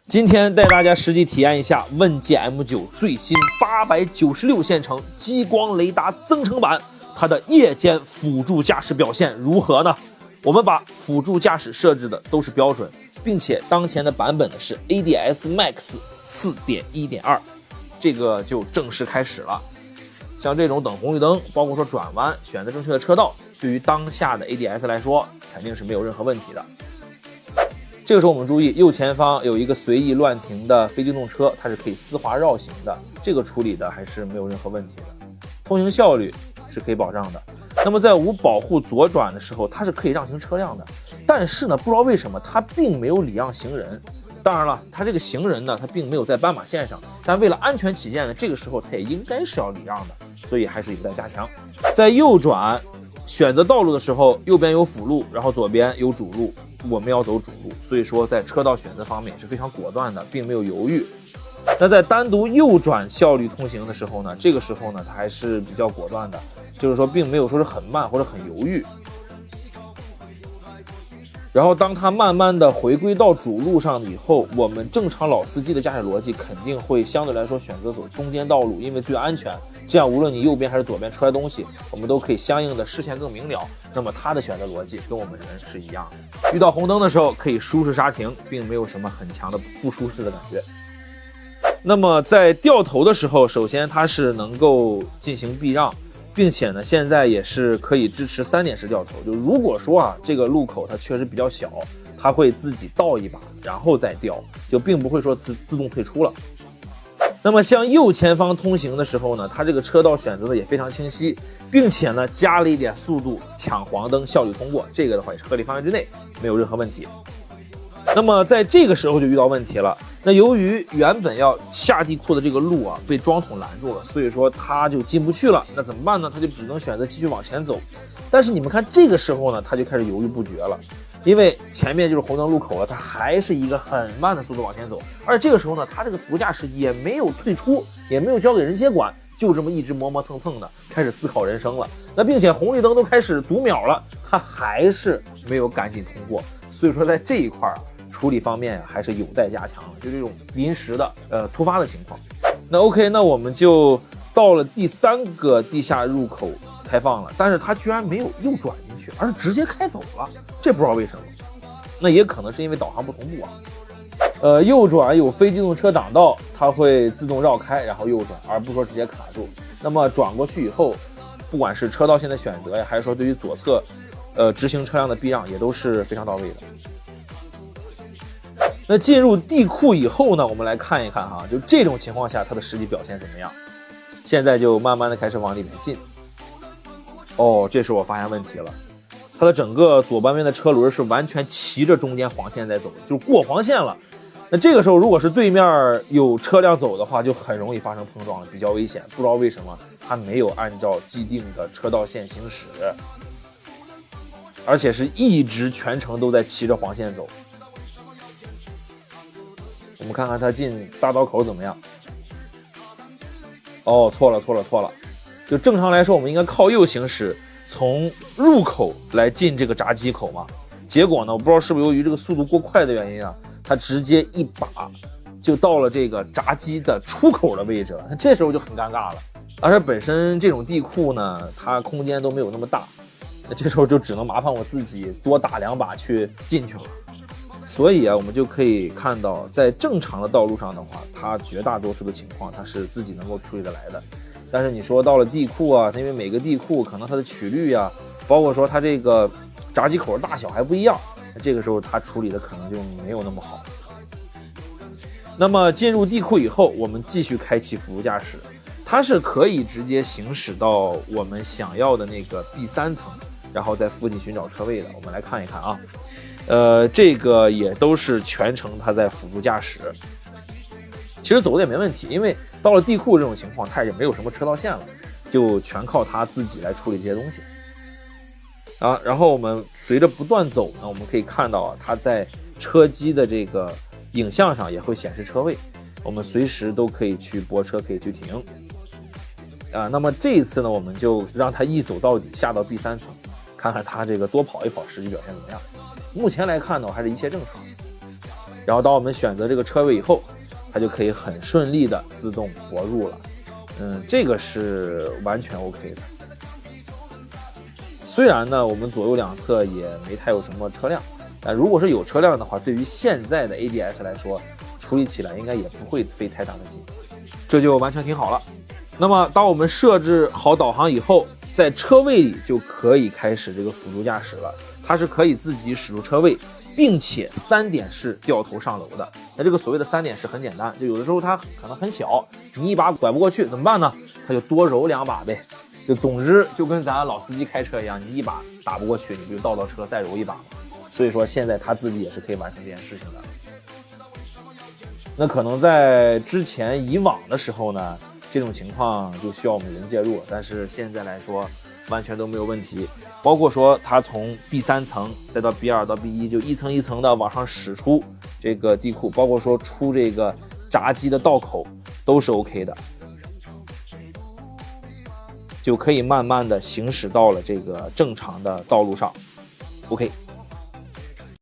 今天带大家实际体验一下问界 M9 最新896线程激光雷达增程版，它的夜间辅助驾驶表现如何呢？我们把辅助驾驶设置的都是标准，并且当前的版本呢是 ADS Max 4.1.2， 这个就正式开始了。像这种等红绿灯，包括说转弯、选择正确的车道，对于当下的 ADS 来说，肯定是没有任何问题的。这个时候我们注意，右前方有一个随意乱停的非机动车，它是可以丝滑绕行的，这个处理的还是没有任何问题的，通行效率是可以保障的。那么在无保护左转的时候，它是可以让行车辆的，但是呢，不知道为什么它并没有礼让行人。当然了，它这个行人呢，它并没有在斑马线上，但为了安全起见呢，这个时候它也应该是要礼让的，所以还是有待加强。在右转选择道路的时候，右边有辅路，然后左边有主路，我们要走主路，所以说在车道选择方面是非常果断的，并没有犹豫。那在单独右转效率通行的时候呢，这个时候呢，它还是比较果断的，就是说并没有说是很慢或者很犹豫。然后当它慢慢的回归到主路上以后，我们正常老司机的驾驶逻辑肯定会相对来说选择走中间道路，因为最安全，这样无论你右边还是左边出来东西，我们都可以相应的视线更明了。那么它的选择逻辑跟我们人是一样的，遇到红灯的时候可以舒适刹停，并没有什么很强的不舒适的感觉。那么在掉头的时候，首先它是能够进行避让，并且呢，现在也是可以支持3点式掉头。就如果说这个路口它确实比较小，它会自己倒一把，然后再掉，就并不会说自动退出了。那么向右前方通行的时候呢，它这个车道选择的也非常清晰，并且呢加了一点速度，抢黄灯效率通过，这个的话也是合理范围之内，没有任何问题。那么在这个时候就遇到问题了。那由于原本要下地库的这个路被桩桶拦住了，所以说它就进不去了。那怎么办呢？它就只能选择继续往前走。但是你们看这个时候呢，它就开始犹豫不决了，因为前面就是红灯路口了，它还是一个很慢的速度往前走。而这个时候呢，它这个副驾驶也没有退出，也没有交给人接管，就这么一直磨磨蹭蹭的开始思考人生了。那并且红绿灯都开始读秒了，它还是没有赶紧通过。所以说在这一块处理方面还是有待加强，就这种临时的突发的情况。那 OK， 那我们就到了第3个地下入口开放了，但是它居然没有右转进去，而是直接开走了，这不知道为什么。那也可能是因为导航不同步右转有非机动车挡道，它会自动绕开然后右转，而不是说直接卡住。那么转过去以后，不管是车道线的选择呀，还是说对于左侧直行车辆的避让，也都是非常到位的。那进入地库以后呢，我们来看一看就这种情况下它的实际表现怎么样。现在就慢慢的开始往里面进。这时候我发现问题了，它的整个左半边的车轮是完全骑着中间黄线在走，就是过黄线了。那这个时候如果是对面有车辆走的话，就很容易发生碰撞了，比较危险。不知道为什么它没有按照既定的车道线行驶，而且是一直全程都在骑着黄线走。我们看看它进匝道口怎么样。错了。就正常来说，我们应该靠右行驶，从入口来进这个闸机口嘛。结果呢，我不知道是不是由于这个速度过快的原因它直接一把就到了这个闸机的出口的位置了。这时候就很尴尬了。而且本身这种地库呢，它空间都没有那么大，那这时候就只能麻烦我自己多打2把去进去了。所以我们就可以看到，在正常的道路上的话，它绝大多数的情况它是自己能够处理得来的。但是你说到了地库因为每个地库可能它的曲率包括说它这个闸机口大小还不一样，这个时候它处理的可能就没有那么好。那么进入地库以后，我们继续开启辅助驾驶，它是可以直接行驶到我们想要的那个 B3 层，然后在附近寻找车位的。我们来看一看这个也都是全程它在辅助驾驶，其实走的也没问题，因为到了地库这种情况，它也没有什么车道线了，就全靠它自己来处理这些东西然后我们随着不断走呢，我们可以看到它在车机的这个影像上也会显示车位，我们随时都可以去泊车，可以去停那么这一次呢，我们就让它一走到底，下到 B3 层，看看它这个多跑一跑实际表现怎么样。目前来看呢，还是一切正常。然后当我们选择这个车位以后，它就可以很顺利的自动泊入了。这个是完全 OK 的。虽然呢，我们左右两侧也没太有什么车辆，但如果是有车辆的话，对于现在的 ADS 来说，处理起来应该也不会费太大的劲，这就完全挺好了。那么当我们设置好导航以后，在车位里就可以开始这个辅助驾驶了。它是可以自己驶入车位，并且3点式掉头上楼的。那这个所谓的3点式很简单，就有的时候它可能很小，你一把拐不过去怎么办呢？它就多揉2把呗。就总之就跟咱老司机开车一样，你一把打不过去，你就倒车再揉一把嘛。所以说现在他自己也是可以完成这件事情的。那可能在以往的时候呢，这种情况就需要我们人介入了，但是现在来说完全都没有问题。包括说它从 B3 层再到 B2 到 B1， 就一层一层的往上驶出这个地库，包括说出这个闸机的道口都是 OK 的，就可以慢慢的行驶到了这个正常的道路上。OK。